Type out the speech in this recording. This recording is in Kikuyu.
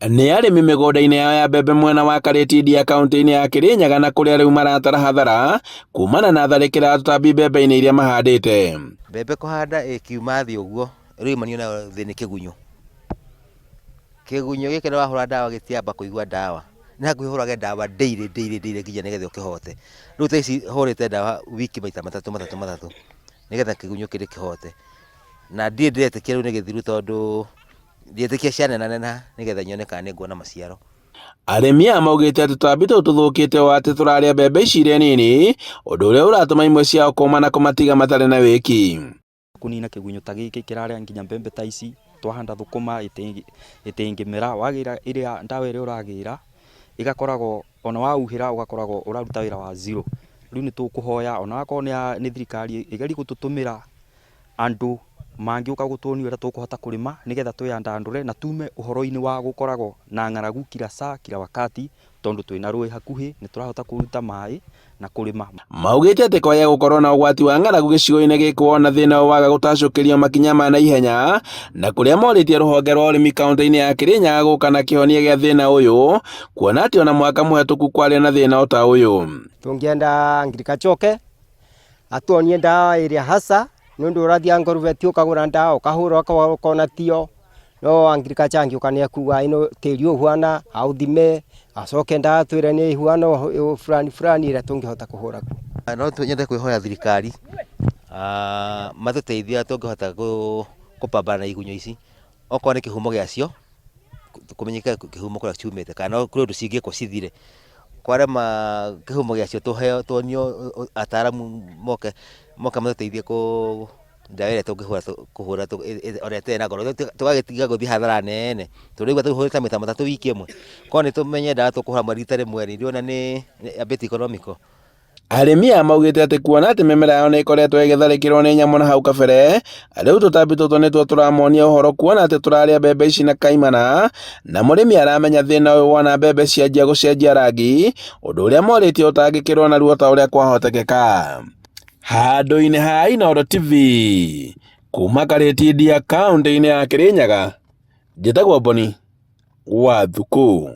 Nĩ arĩmi mĩgũnda-inĩ yao ya mbembe mwena wa Karitidi kaunti-inĩ ya Kirinyaga na kũrĩa rĩu maratara hathara kumana na tharĩkĩra ya tũtambi mbembe-inĩ iria mahandĩte. Mbembe kũhanda ĩkiuma thĩ ũguo ĩrĩmanio na thĩ nĩ kĩgunyũ. Kĩgunyũ gĩkĩ nĩ wahũra ndawa gĩtiamba kũigua ndawa. Nĩ hakuhĩ ũhũrage ndawa daily nginya nĩgetha ũkĩhote. Rĩu tha ici hũrĩte ndawa wiki maita matatũ nĩgetha kĩgunyũ kĩrĩ kĩhote. Na ndiĩ ndĩretĩkia rĩu nĩ gĩthiru tondũ ndietĩkia cianenanena nĩgetha nyone kana nĩ nguona maciaro. Arĩmi aya maugĩte atĩ tũtambi tũu tũthũkĩte o atĩ tũrarĩa mbembe ici irĩ nini, ũndũ ũrĩa ũratũma imwe ciao kũũma na kũmatiga matarĩ na wĩki. Kũnina kĩgunyũ ta gĩkĩ kĩrarĩa nginya mbembe ta ici, twahanda thũkũma ĩtĩngĩmera, wagĩra ĩrĩa ndawa ĩrĩa ũragĩra ĩgakoragwo ona wauhĩra ũgakoragwo ũraruta wĩra wa zero. Rĩu nĩ tũkũhoya ona akorwo nĩ thirikari ĩgerie gũtũtũmĩra andũ mangĩũka gũtuonia ũrĩa tũkũhota kũrĩma nĩgetha twĩyandandũre na tume ũhoro-inĩ wa gũkoragwo na ng'aragu kila saa kila wakati, tondũ twĩna rũĩ hakuhĩ nĩ tũrahota kũruta maĩ na kũrĩma. Maugĩte atĩ kwaya gũkorwo na ũgwati wa ng'aragu gĩcigo-inĩ gĩkĩ wona thĩna waga gũtacũkĩrio makinya ma naihenya, na kũrĩa morĩtie rũhonge rwa ũrĩmi kaunti-inĩ ya Kirinyaga gũka na kĩhonia gĩa thĩna ũyũ, kuona atĩ ona mwaka mũhetũku kwarĩ na thĩna o ta ũyũ. Tũngĩenda ngirikachoke atuonie ndawa ĩrĩa hasa nũndũ ũrathiĩ ngorobeti ũkagũra ndawa ũkahũra ũkona tio, no angirikacha angĩũka nĩ akuga ĩno tĩri ũhuana aũthime acoke ndawa twĩre nĩ ihuana fulani ĩrĩa tũngĩhota kũhũra. No nyende kwĩhoya thirikari matũteithie tũngĩhota kũpambana na igunyũ ici, okorwo nĩ kĩhumo gĩacio kũmenyeka kĩhumo kũrĩa ciumĩte kana kũrĩ ũndũ cingĩkwo cithire. Kwarema kĩhumo gĩacio tuonio ataaramu moke matũteithie ndawa ĩrĩa tũngĩhũra ũrĩa tene na ngoro, tũgagĩtiga gũthiĩ hathara nene tondũ rĩu tũhũrĩte maita matatũ wiki ĩmwe. Korwo nĩ tũmenye ndawa tũkũhũra rita rĩmwe nĩ ndĩrona nĩ ambĩti economical. Arĩmi aya maugĩte atĩ kuona atĩ mĩmera yao nĩ ĩkoretwo ĩgĩtharĩkĩrwo nĩ nyamũ na hau kabere, rĩu tũtambi tũtũ nĩtuo tũramonia ũhoro kuona atĩ tũrarĩa mbembe ici na kaimana, na mũrĩmi aramenya thĩna ũyũ wona mbembe cianjia gũcenjia rangi, ũndũ ũrĩa morĩtie ũtangĩkĩrwo na ruo ta ũrĩa kwahotekeka. Handũ-inĩ ha Inooro TV, kuma Karitidi kaunti-inĩ ya Kirinyaga, njĩtagwo Boni Wathuku.